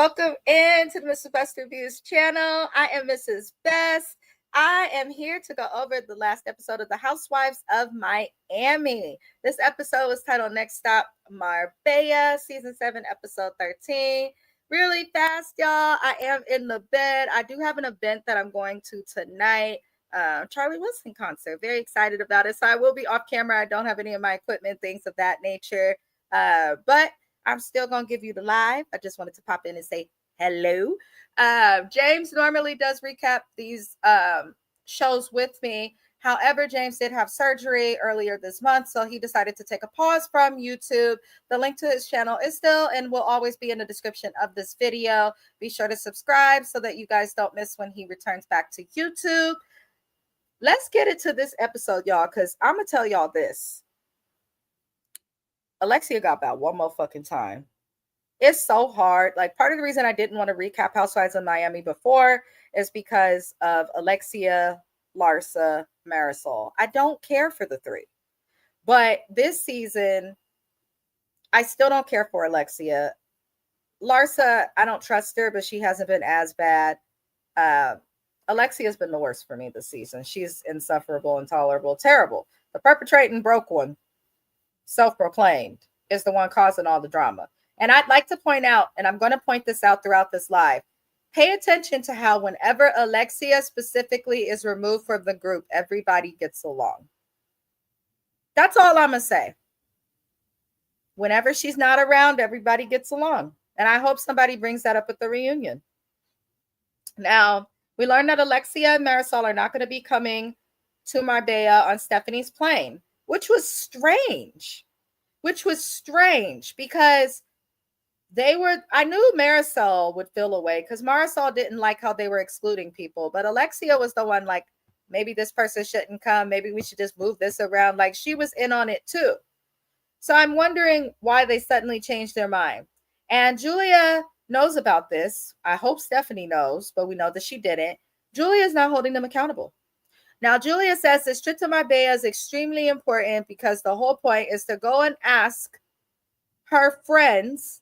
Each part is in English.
welcome into the Mrs. Best Reviews channel. I am Mrs. Best. I am here to go over the last episode of the Housewives of Miami. This episode was titled Next Stop Marbella, Season 7, Episode 13. Really fast, y'all. I am in the bed. I do have an event that I'm going to tonight. Charlie Wilson concert. Very excited about it. So I will be off camera. I don't have any of my equipment, things of that nature. But I'm still going to give you the live. I just wanted to pop in and say hello. James normally does recap these shows with me. However, James did have surgery earlier this month, so he decided to take a pause from YouTube. The link to his channel is still and will always be in the description of this video. Be sure to subscribe so that you guys don't miss when he returns back to YouTube. Let's get into this episode, y'all, because I'm going to tell y'all this. Alexia got about one more fucking time. It's so hard. Like, part of the reason I didn't want to recap Housewives of Miami before is because of Alexia, Larsa, Marisol. I don't care for the three. But this season, I still don't care for Alexia. Larsa, I don't trust her, but she hasn't been as bad. Alexia's been the worst for me this season. She's insufferable, intolerable, terrible. The perpetrating broke one, self-proclaimed, is the one causing all the drama. And I'd like to point out, and I'm going to point this out throughout this live, pay attention to how whenever Alexia specifically is removed from the group, everybody gets along. That's all I'm going to say. Whenever she's not around, everybody gets along. And I hope somebody brings that up at the reunion. Now, we learned that Alexia and Marisol are not going to be coming to Marbella on Stephanie's plane, which was strange because I knew Marisol would feel away because Marisol didn't like how they were excluding people, but Alexia was the one like, maybe this person shouldn't come. Maybe we should just move this around. Like, she was in on it too. So I'm wondering why they suddenly changed their mind. And Julia knows about this. I hope Stephanie knows, but we know that she didn't. Julia is not holding them accountable. Now, Julia says this trip to Marbella is extremely important because the whole point is to go and ask her friends,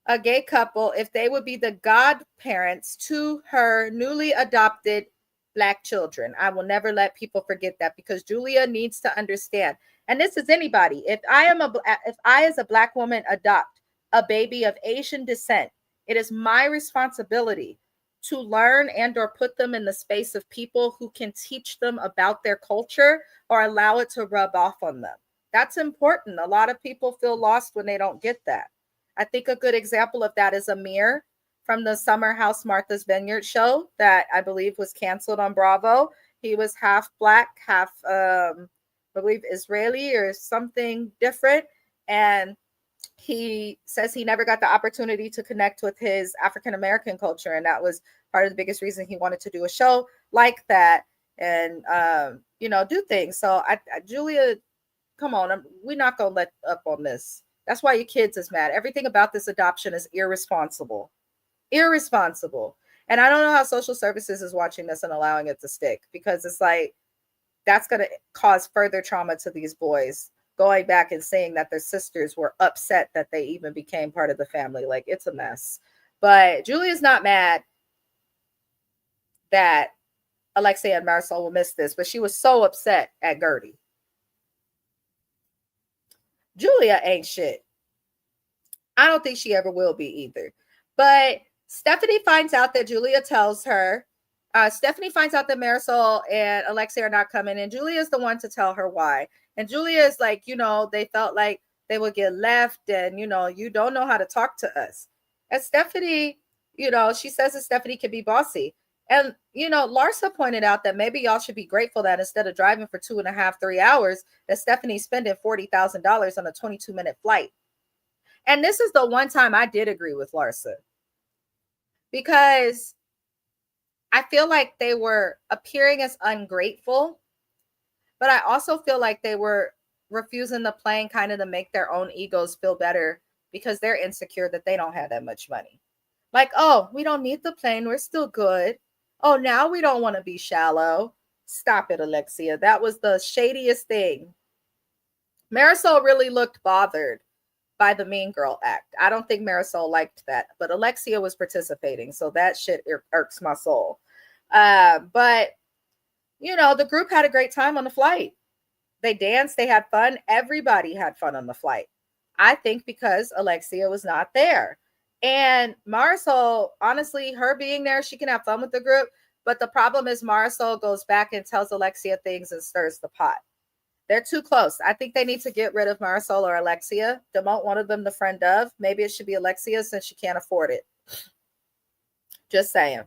a gay couple, if they would be the godparents to her newly adopted Black children. I will never let people forget that because Julia needs to understand. And this is anybody. If I as a Black woman adopt a baby of Asian descent, it is my responsibility to learn and or put them in the space of people who can teach them about their culture or allow it to rub off on them. That's important. A lot of people feel lost when they don't get that. I think a good example of that is Amir from the Summer House Martha's Vineyard show that I believe was canceled on Bravo. He was half Black, half, I believe, Israeli or something different. And he says he never got the opportunity to connect with his African-American culture. And that was part of the biggest reason he wanted to do a show like that and, do things. So Julia, come on, we're not going to let up on this. That's why your kids is mad. Everything about this adoption is irresponsible. Irresponsible. And I don't know how social services is watching this and allowing it to stick because it's like, that's going to cause further trauma to these boys. Going back and saying that their sisters were upset that they even became part of the family. Like, it's a mess. But Julia's not mad that Alexia and Marisol will miss this, but she was so upset at Gertie. Julia ain't shit. I don't think she ever will be either. But Stephanie finds out that Stephanie finds out that Marisol and Alexia are not coming, and Julia is the one to tell her why. And Julia is like, they felt like they would get left and, you don't know how to talk to us. And Stephanie, she says that Stephanie can be bossy. And, Larsa pointed out that maybe y'all should be grateful that instead of driving for 2.5, 3 hours, that Stephanie's spending $40,000 on a 22-minute flight. And this is the one time I did agree with Larsa. Because I feel like they were appearing as ungrateful. But I also feel like they were refusing the plane kind of to make their own egos feel better because they're insecure that they don't have that much money. Like, oh, we don't need the plane. We're still good. Oh, now we don't want to be shallow. Stop it, Alexia. That was the shadiest thing. Marisol really looked bothered by the Mean Girl Act. I don't think Marisol liked that, but Alexia was participating, so that shit irks my soul. But you know, the group had a great time on the flight. They danced, they had fun. Everybody had fun on the flight. I think because Alexia was not there. And Marisol, honestly, her being there, she can have fun with the group. But the problem is Marisol goes back and tells Alexia things and stirs the pot. They're too close. I think they need to get rid of Marisol or Alexia. Demote one of them the friend of. Maybe it should be Alexia since she can't afford it. Just saying.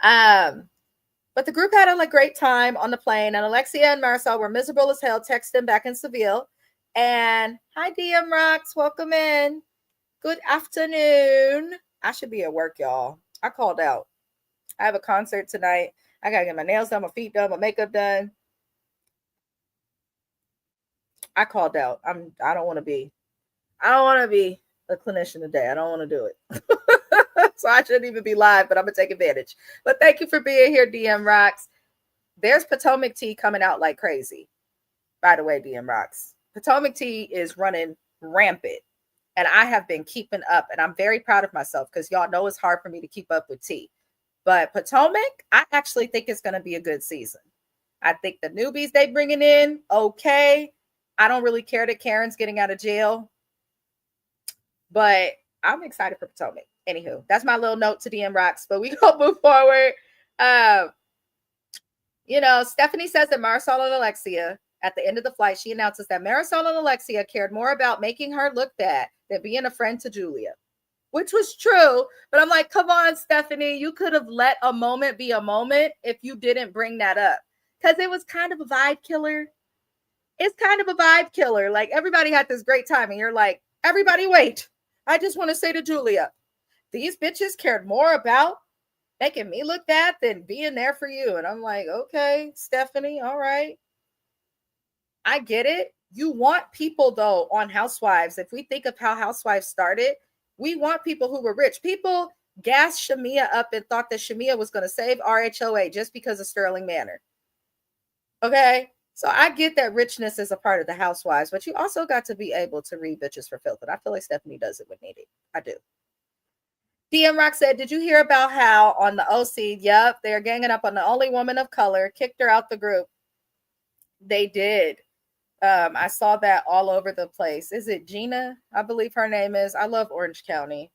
But the group had a great time on the plane, and Alexia and Marisol were miserable as hell, texting back in Seville. And hi, DM Rocks, welcome in. Good afternoon. I should be at work, y'all. I called out. I have a concert tonight. I gotta get my nails done, my feet done, my makeup done. I called out. I don't want to be a clinician today. I don't want to do it. So I shouldn't even be live, but I'm gonna take advantage. But thank you for being here, DM Rocks. There's Potomac tea coming out like crazy. By the way, DM Rocks, Potomac tea is running rampant, and I have been keeping up, and I'm very proud of myself because y'all know it's hard for me to keep up with tea. But Potomac, I actually think it's gonna be a good season. I think the newbies they bringing in, okay. I don't really care that Karen's getting out of jail, but I'm excited for Potomac. Anywho, that's my little note to DM Rocks, but we gonna move forward. You know, Stephanie says that Marisol and Alexia, at the end of the flight, she announces that Marisol and Alexia cared more about making her look bad than being a friend to Julia, which was true. But I'm like, come on, Stephanie, you could have let a moment be a moment if you didn't bring that up, because it was kind of a vibe killer. It's kind of a vibe killer. Like, everybody had this great time, and you're like, everybody wait. I just want to say to Julia, these bitches cared more about making me look bad than being there for you. And I'm like, okay, Stephanie, all right. I get it. You want people, though, on Housewives. If we think of how Housewives started, we want people who were rich. People gassed Shamia up and thought that Shamia was going to save RHOA just because of Sterling Manor. Okay? So I get that richness is a part of the Housewives, but you also got to be able to read bitches for filth. And I feel like Stephanie does it when needed. I do. DM Rock said, did you hear about how on the OC, yep, they're ganging up on the only woman of color, kicked her out the group. They did. I saw that all over the place. Is it Gina? I believe her name is. I love Orange County.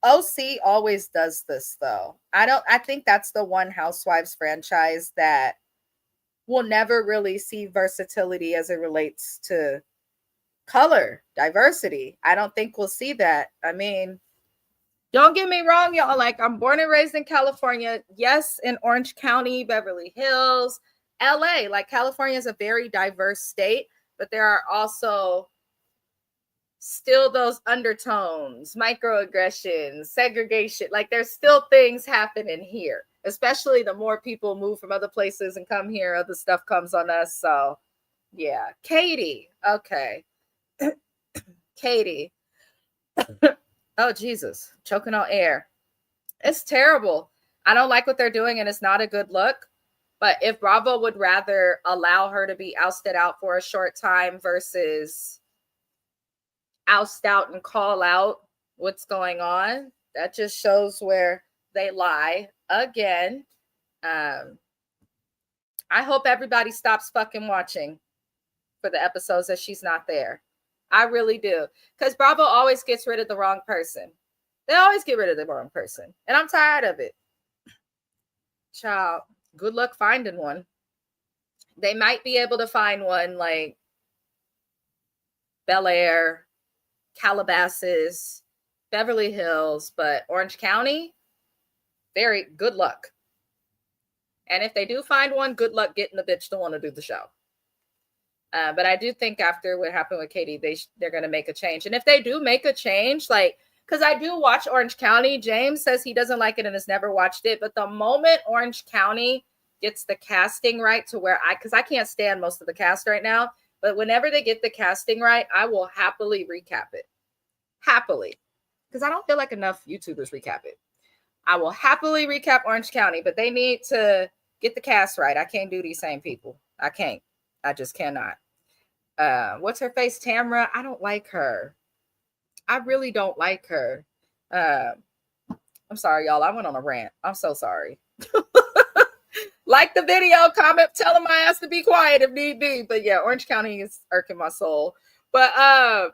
OC always does this, though. I think that's the one Housewives franchise that will never really see versatility as it relates to color, diversity. I don't think we'll see that. I mean, don't get me wrong, y'all. Like, I'm born and raised in California. Yes, in Orange County, Beverly Hills, LA. Like, California is a very diverse state, but there are also still those undertones, microaggressions, segregation. Like, there's still things happening here, especially the more people move from other places and come here, other stuff comes on us. So, yeah. Katie. Okay. Katie. Oh, Jesus. Choking on air. It's terrible. I don't like what they're doing, and it's not a good look. But if Bravo would rather allow her to be ousted out for a short time versus oust out and call out what's going on, that just shows where they lie again. I hope everybody stops fucking watching for the episodes that she's not there. I really do. Because Bravo always gets rid of the wrong person. They always get rid of the wrong person. And I'm tired of it. Child, good luck finding one. They might be able to find one like Bel Air, Calabasas, Beverly Hills, but Orange County, very good luck. And if they do find one, good luck getting the bitch to want to do the show. But I do think after what happened with Katie, they're going to make a change. And if they do make a change, like, because I do watch Orange County, James says he doesn't like it and has never watched it. But the moment Orange County gets the casting right to where because I can't stand most of the cast right now, but whenever they get the casting right, I will happily recap it. Happily. Because I don't feel like enough YouTubers recap it. I will happily recap Orange County, but they need to get the cast right. I can't do these same people. I can't. I just cannot. What's her face? Tamra. I don't like her. I really don't like her. I'm sorry, y'all. I went on a rant. I'm so sorry. Like the video, comment, tell them my ass to be quiet if need be. But yeah, Orange County is irking my soul. But oh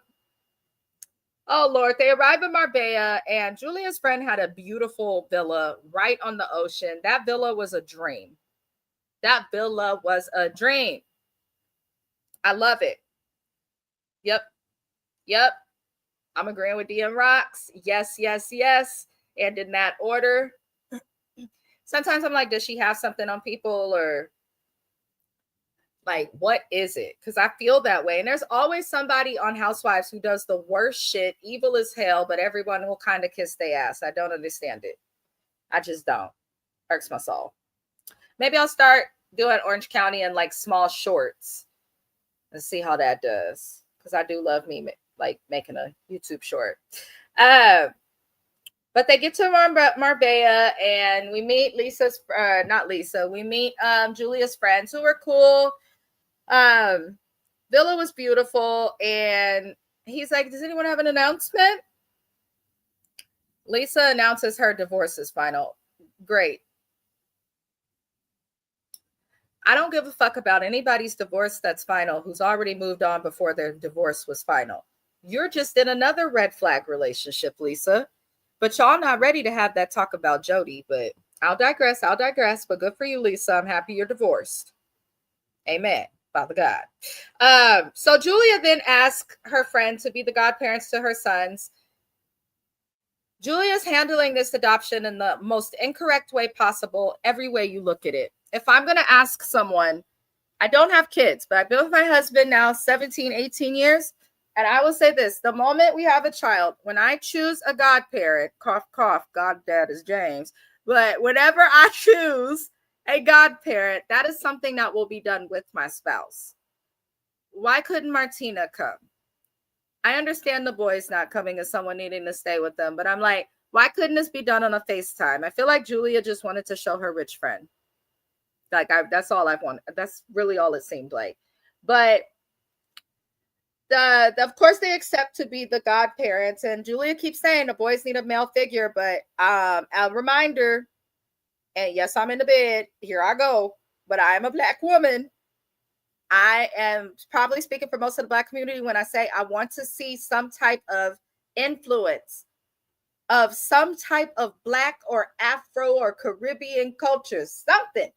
Lord, they arrive in Marbella, and Julia's friend had a beautiful villa right on the ocean. That villa was a dream. That villa was a dream. I love it. Yep. Yep. I'm agreeing with DM Rocks. Yes, yes, yes. And in that order. Sometimes I'm like, does she have something on people, or like, what is it? Because I feel that way. And there's always somebody on Housewives who does the worst shit, evil as hell, but everyone will kind of kiss their ass. I don't understand it. I just don't. Irks my soul. Maybe I'll start doing Orange County in like small shorts and see how that does. Because I do love me like making a YouTube short. But they get to Marbella, and we meet Lisa's, not Lisa, we meet Julia's friends who were cool. Villa was beautiful, and he's like, does anyone have an announcement? Lisa announces her divorce is final. Great. I don't give a fuck about anybody's divorce that's final who's already moved on before their divorce was final. You're just in another red flag relationship, Lisa. But y'all not ready to have that talk about Jody. But I'll digress. But good for you, Lisa. I'm happy you're divorced. Amen. Father God. So Julia then asked her friend to be the godparents to her sons. Julia's handling this adoption in the most incorrect way possible, every way you look at it. If I'm going to ask someone, I don't have kids, but I've been with my husband now 17, 18 years. And I will say this, the moment we have a child, when I choose a godparent, cough, cough, goddad is James. But whenever I choose a godparent, that is something that will be done with my spouse. Why couldn't Martina come? I understand the boys not coming as someone needing to stay with them, but I'm like, why couldn't this be done on a FaceTime? I feel like Julia just wanted to show her rich friend. Like, that's all I've wanted. That's really all it seemed like. But of course they accept to be the godparents, and Julia keeps saying the boys need a male figure, but a reminder, and yes, I'm in the bed, here I go, but I am a Black woman. I am probably speaking for most of the Black community when I say I want to see some type of influence of some type of Black or Afro or Caribbean culture, something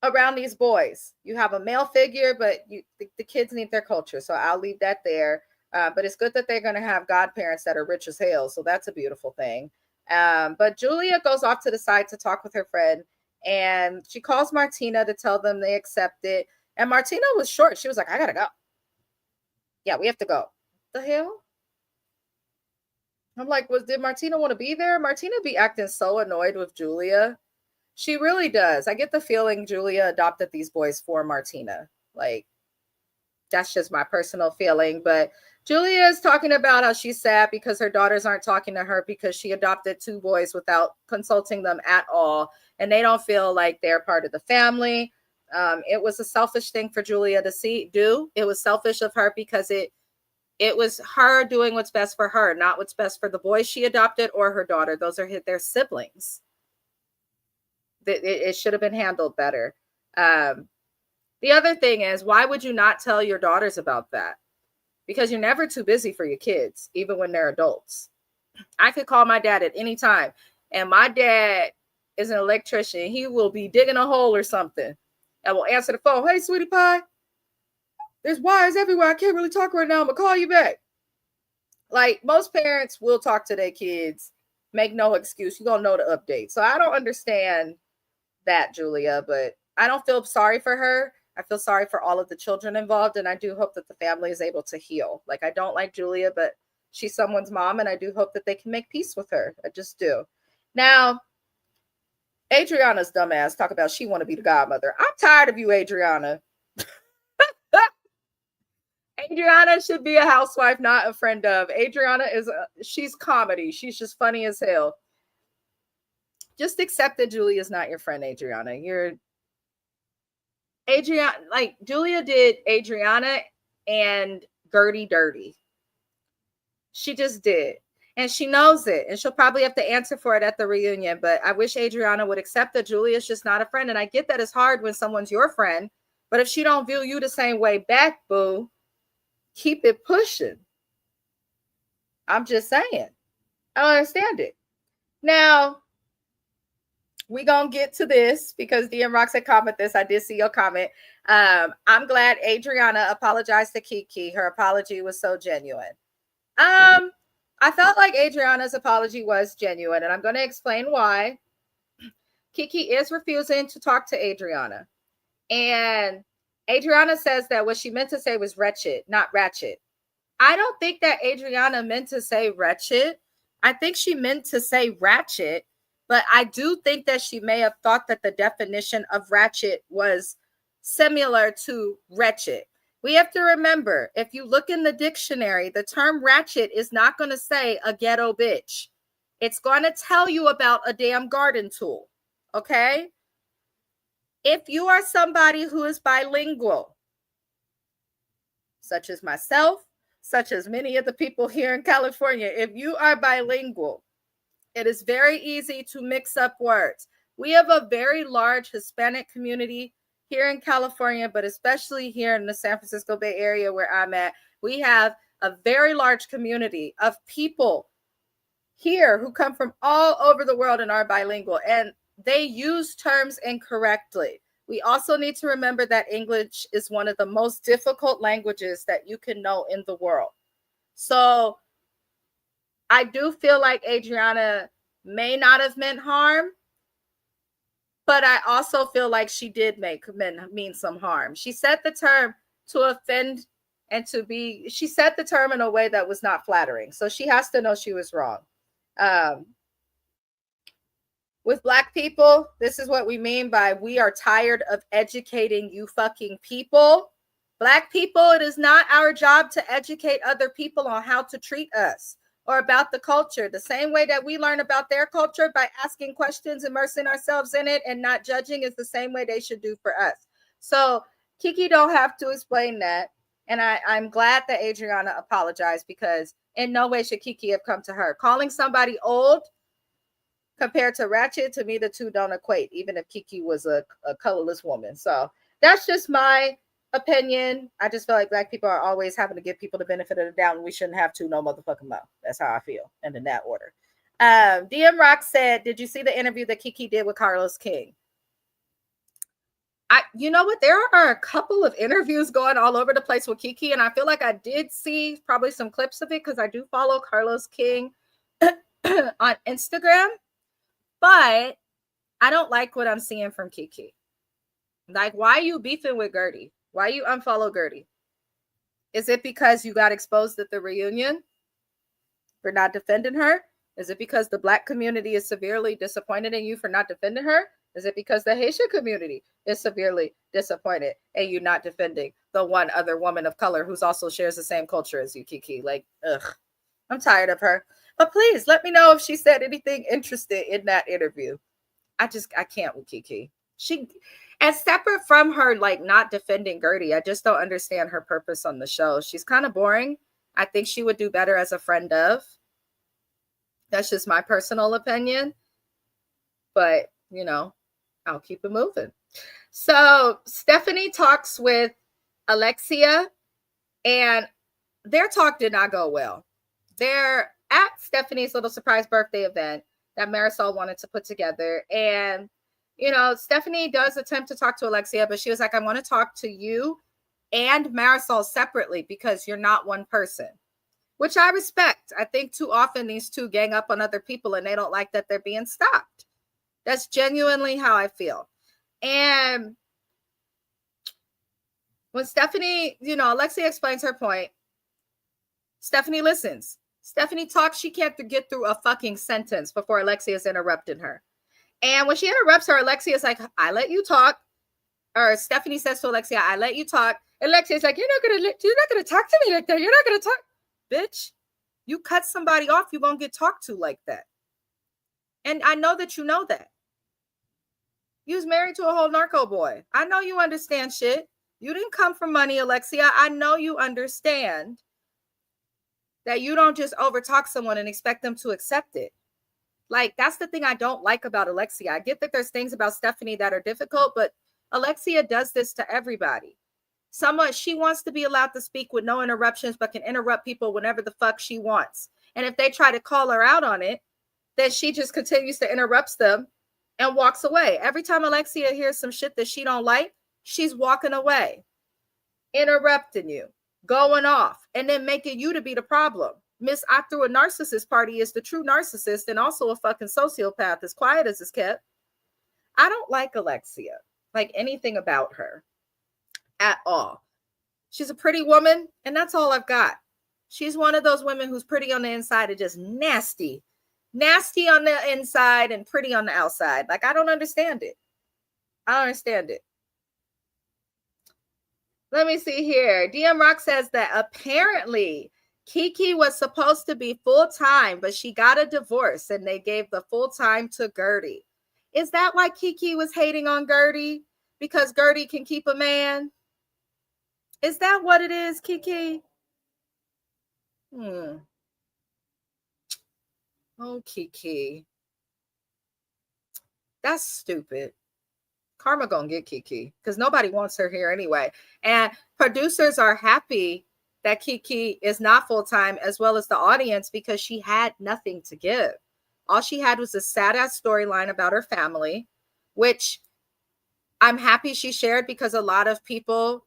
around these boys. You have a male figure, but the kids need their culture. So I'll leave that there. But it's good that they're going to have godparents that are rich as hell. So that's a beautiful thing. But Julia goes off to the side to talk with her friend, and she calls Martina to tell them they accept it. And Martina was short. She was like, I got to go. Yeah, we have to go. The hell? I'm like, did Martina want to be there? Martina be acting so annoyed with Julia. She really does. I get the feeling Julia adopted these boys for Martina. Like, that's just my personal feeling. But Julia is talking about how she's sad because her daughters aren't talking to her because she adopted two boys without consulting them at all. And they don't feel like they're part of the family. It was a selfish thing for Julia to do. It was selfish of her because it was her doing what's best for her, not what's best for the boys she adopted or her daughter. Those are their siblings. It should have been handled better. The other thing is, why would you not tell your daughters about that? Because you're never too busy for your kids, even when they're adults. I could call my dad at any time, and my dad is an electrician. He will be digging a hole or something. I will answer the phone. Hey, sweetie pie, there's wires everywhere. I can't really talk right now. I'm going to call you back. Like, most parents will talk to their kids. Make no excuse. You're going to know the update. So I don't understand that, Julia, but I don't feel sorry for her. I feel sorry for all of the children involved, and I do hope that the family is able to heal. Like, I don't like Julia, but she's someone's mom, and I do hope that they can make peace with her. I just do. Now, Adriana's dumbass talk about she want to be the godmother. I'm tired of you, Adriana. Adriana should be a housewife, not a friend of. Adriana she's comedy. She's just funny as hell. Just accept that Julia is not your friend, Adriana. Julia did Adriana and Gertie dirty. She just did. And she knows it. And she'll probably have to answer for it at the reunion. But I wish Adriana would accept that Julia's just not a friend. And I get that it's hard when someone's your friend. But if she don't view you the same way back, boo, keep it pushing. I'm just saying. I don't understand it. Now, we're going to get to this because DM Rock said comment this. I did see your comment. I'm glad Adriana apologized to Kiki. Her apology was so genuine. I felt like Adriana's apology was genuine, and I'm going to explain why. Kiki is refusing to talk to Adriana. And Adriana says that what she meant to say was wretched, not ratchet. I don't think that Adriana meant to say wretched. I think she meant to say ratchet, but I do think that she may have thought that the definition of ratchet was similar to wretched. We have to remember, if you look in the dictionary, the term ratchet is not going to say a ghetto bitch. It's going to tell you about a damn garden tool, okay? If you are somebody who is bilingual, such as myself, such as many of the people here in California, if you are bilingual, it is very easy to mix up words. We have a very large Hispanic community here in California, but especially here in the San Francisco Bay Area where I'm at. We have a very large community of people here who come from all over the world and are bilingual, and they use terms incorrectly. We also need to remember that English is one of the most difficult languages that you can know in the world. So I do feel like Adriana may not have meant harm, but I also feel like she did mean some harm. She said the term to offend and she said the term in a way that was not flattering. So she has to know she was wrong. With Black people, this is what we mean by we are tired of educating you fucking people. Black people, it is not our job to educate other people on how to treat us or about the culture. The same way that we learn about their culture by asking questions, immersing ourselves in it, and not judging is the same way they should do for us. So Kiki don't have to explain that. And I'm glad that Adriana apologized, because in no way should Kiki have come to her. Calling somebody old compared to ratchet, to me, the two don't equate, even if Kiki was a colorless woman. So that's just my opinion. I just feel like Black people are always having to give people the benefit of the doubt, and we shouldn't have to, no motherfucking mo. That's how I feel, and in that order. DM Rock said, did you see the interview that Kiki did with Carlos King? You know what? There are a couple of interviews going all over the place with Kiki, and I feel like I did see probably some clips of it because I do follow Carlos King on Instagram, but I don't like what I'm seeing from Kiki. Like, why are you beefing with Gertie? Why you unfollow Gertie? Is it because you got exposed at the reunion for not defending her? Is it because the Black community is severely disappointed in you for not defending her? Is it because the Haitian community is severely disappointed and you not defending the one other woman of color who's also shares the same culture as you, Kiki? Like, ugh, I'm tired of her. But please let me know if she said anything interesting in that interview. I can't with Kiki. As separate from her, like, not defending Gertie, I just don't understand her purpose on the show. She's kind of boring. I think she would do better as a friend of. That's just my personal opinion. But, you know, I'll keep it moving. So Stephanie talks with Alexia, and their talk did not go well. They're at Stephanie's little surprise birthday event that Marisol wanted to put together. And, you know, Stephanie does attempt to talk to Alexia, but she was like, I want to talk to you and Marisol separately because you're not one person, which I respect. I think too often these two gang up on other people and they don't like that they're being stopped. That's genuinely how I feel. And when Stephanie, you know, Alexia explains her point, Stephanie listens. Stephanie talks, she can't get through a fucking sentence before Alexia's interrupting her. And when she interrupts her, Alexia's like, I let you talk. Or Stephanie says to Alexia, I let you talk. Alexia's like, you're not gonna talk to me like that. You're not gonna talk. Bitch, you cut somebody off, you won't get talked to like that. And I know that you know that. You was married to a whole narco boy. I know you understand shit. You didn't come from money, Alexia. I know you understand that you don't just overtalk someone and expect them to accept it. Like, that's the thing I don't like about Alexia. I get that there's things about Stephanie that are difficult, but Alexia does this to everybody. Someone, she wants to be allowed to speak with no interruptions, but can interrupt people whenever the fuck she wants. And if they try to call her out on it, then she just continues to interrupt them and walks away. Every time Alexia hears some shit that she don't like, she's walking away, interrupting you, going off, and then making you to be the problem. Miss I threw a narcissist party is the true narcissist and also a fucking sociopath, as quiet as it's kept. I don't like Alexia, like anything about her at all. She's a pretty woman, and that's all I've got. She's one of those women who's pretty on the inside and just nasty on the inside and pretty on the outside. Like, I don't understand it. I don't understand it. Let me see here. DM Rock says that apparently Kiki was supposed to be full-time, but she got a divorce and they gave the full-time to Gertie. Is that why Kiki was hating on Gertie? Because Gertie can keep a man? Is that what it is, Kiki? Oh, Kiki. That's stupid. Karma gonna get Kiki because nobody wants her here anyway. And producers are happy that Kiki is not full-time, as well as the audience, because she had nothing to give. All she had was a sad-ass storyline about her family, which I'm happy she shared because a lot of people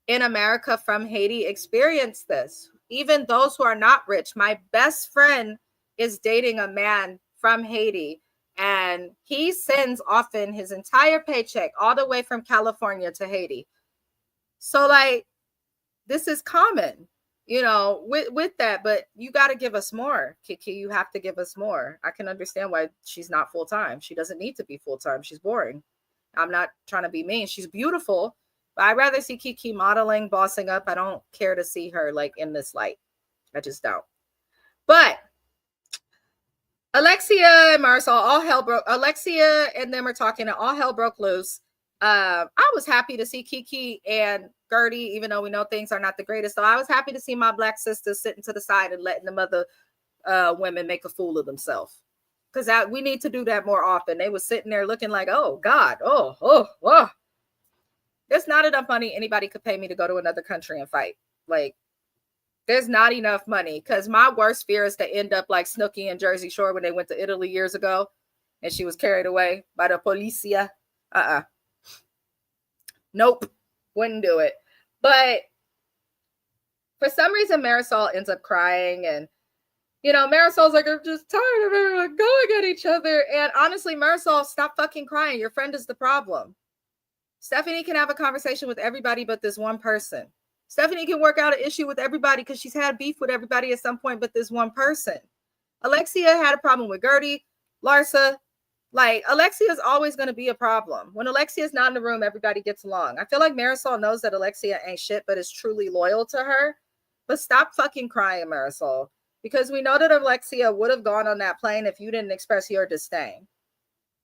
in America from Haiti experience this. Even those who are not rich. My best friend is dating a man from Haiti, and he sends often his entire paycheck all the way from California to Haiti. So, like, this is common, you know, with that, but you got to give us more, Kiki. You have to give us more. I can understand why she's not full-time. She doesn't need to be full-time. She's boring. I'm not trying to be mean. She's beautiful, but I'd rather see Kiki modeling, bossing up. I don't care to see her like in this light. I just don't. But Alexia and Marisol, all hell broke. Alexia and them are talking, and all hell broke loose. I was happy to see Kiki and Gertie, even though we know things are not the greatest. So I was happy to see my Black sisters sitting to the side and letting the other women make a fool of themselves. Because we need to do that more often. They were sitting there looking like, oh, God, oh. There's not enough money anybody could pay me to go to another country and fight. Like, there's not enough money, because my worst fear is to end up like Snooki and Jersey Shore when they went to Italy years ago and she was carried away by the policia. Nope, wouldn't do it. But for some reason, Marisol ends up crying, and you know, Marisol's like, I'm just tired of everyone going at each other. And honestly, Marisol, stop fucking crying. Your friend is the problem. Stephanie can have a conversation with everybody but this one person. Stephanie can work out an issue with everybody because she's had beef with everybody at some point but this one person. Alexia had a problem with Gertie, Larsa. Like, Alexia is always going to be a problem. When Alexia is not in the room, everybody gets along. I feel like Marisol knows that Alexia ain't shit, but is truly loyal to her. But stop fucking crying, Marisol, because we know that Alexia would have gone on that plane if you didn't express your disdain.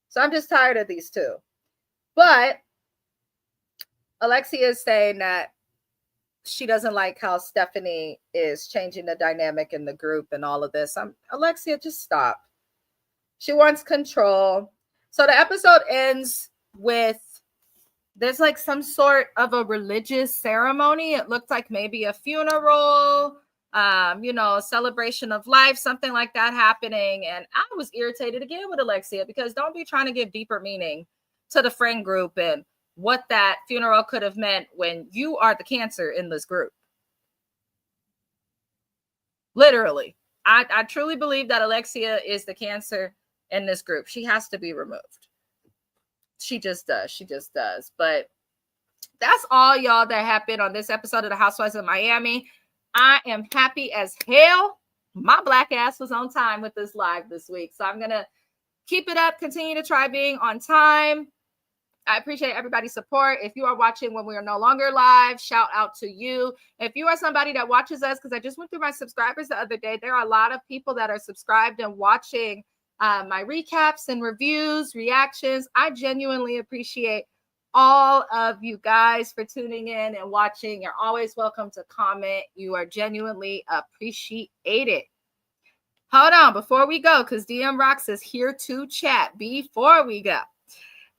So I'm just tired of these two. But Alexia is saying that she doesn't like how Stephanie is changing the dynamic in the group and all of this. Alexia, just stop. She wants control. So the episode ends with, there's like some sort of a religious ceremony. It looked like maybe a funeral, you know, a celebration of life, something like that happening. And I was irritated again with Alexia, because don't be trying to give deeper meaning to the friend group and what that funeral could have meant when you are the cancer in this group. Literally. I truly believe that Alexia is the cancer in this group. She has to be removed. She just does. She just does. But that's all, y'all, that happened on this episode of the Housewives of Miami. I am happy as hell. My Black ass was on time with this live this week. So I'm going to keep it up, continue to try being on time. I appreciate everybody's support. If you are watching when we are no longer live, shout out to you. If you are somebody that watches us, because I just went through my subscribers the other day, there are a lot of people that are subscribed and watching my recaps and reviews, reactions. I genuinely appreciate all of you guys for tuning in and watching. You're always welcome to comment. You are genuinely appreciated. Hold on before we go, because DM Rocks is here to chat before we go.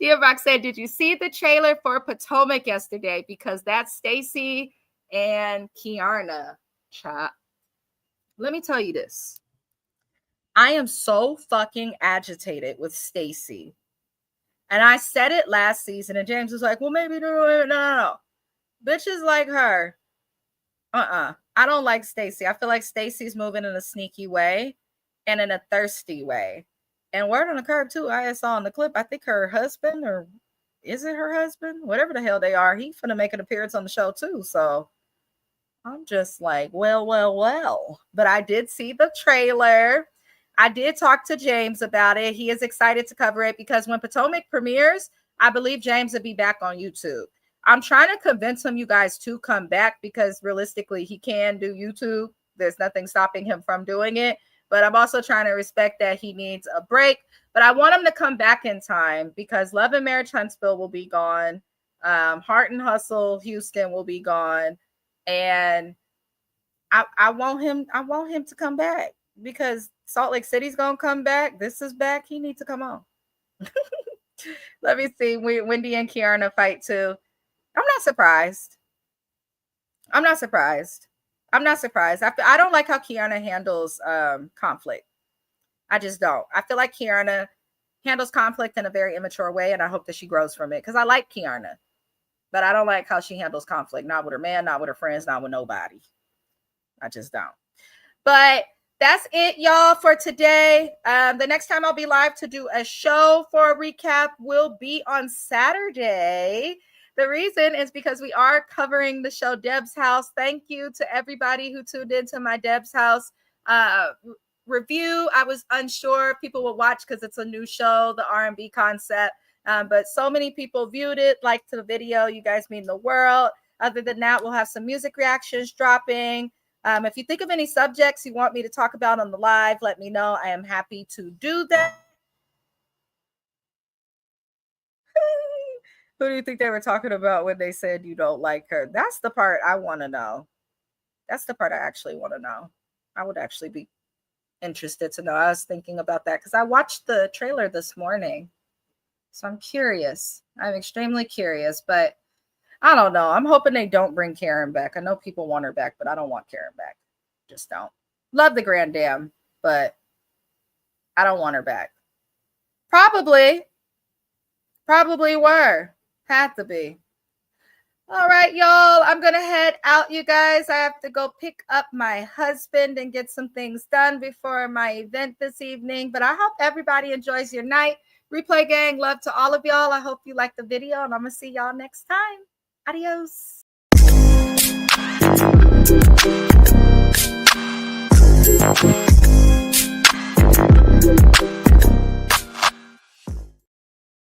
DM Rock said, did you see the trailer for Potomac yesterday? Because that's Stacey and Kiarna. Chat. Let me tell you this. I am so fucking agitated with Stacey. And I said it last season, and James was like, well, maybe no. Bitches like her. I don't like Stacey. I feel like Stacey's moving in a sneaky way and in a thirsty way. And word on the curb, too, I saw in the clip, I think her husband, or is it her husband? Whatever the hell they are, he's finna make an appearance on the show, too. So I'm just like, well. But I did see the trailer. I did talk to James about it. He is excited to cover it because when Potomac premieres, I believe James will be back on YouTube. I'm trying to convince him, you guys, to come back because realistically, he can do YouTube. There's nothing stopping him from doing it. But I'm also trying to respect that he needs a break. But I want him to come back in time because Love and Marriage Huntsville will be gone. Heart and Hustle Houston will be gone. And I want him to come back because Salt Lake City's gonna come back. This is back. He needs to come on. Let me see. Wendy and Kiarna fight too. I'm not surprised. I don't like how Kiarna handles conflict. I just don't. I feel like Kiarna handles conflict in a very immature way, and I hope that she grows from it because I like Kiarna. But I don't like how she handles conflict. Not with her man, not with her friends, not with nobody. I just don't. But that's it, y'all, for today. The next time I'll be live to do a show for a recap will be on Saturday. The reason is because we are covering the show Deb's House. Thank you to everybody who tuned into my Deb's House review. I was unsure if people would watch because it's a new show, the R&B concept. But so many people viewed it, liked the video. You guys mean the world. Other than that, we'll have some music reactions dropping. If you think of any subjects you want me to talk about on the live, let me know. I am happy to do that. Who do you think they were talking about when they said you don't like her? That's the part I want to know. That's the part I actually want to know. I would actually be interested to know. I was thinking about that because I watched the trailer this morning. So I'm curious. I'm extremely curious, but I don't know. I'm hoping they don't bring Karen back. I know people want her back, but I don't want Karen back. Just don't. Love the Grand Dam, but I don't want her back. Probably were. Had to be. All right, y'all. I'm going to head out, you guys. I have to go pick up my husband and get some things done before my event this evening. But I hope everybody enjoys your night. Replay gang, love to all of y'all. I hope you liked the video, and I'm going to see y'all next time. Adios.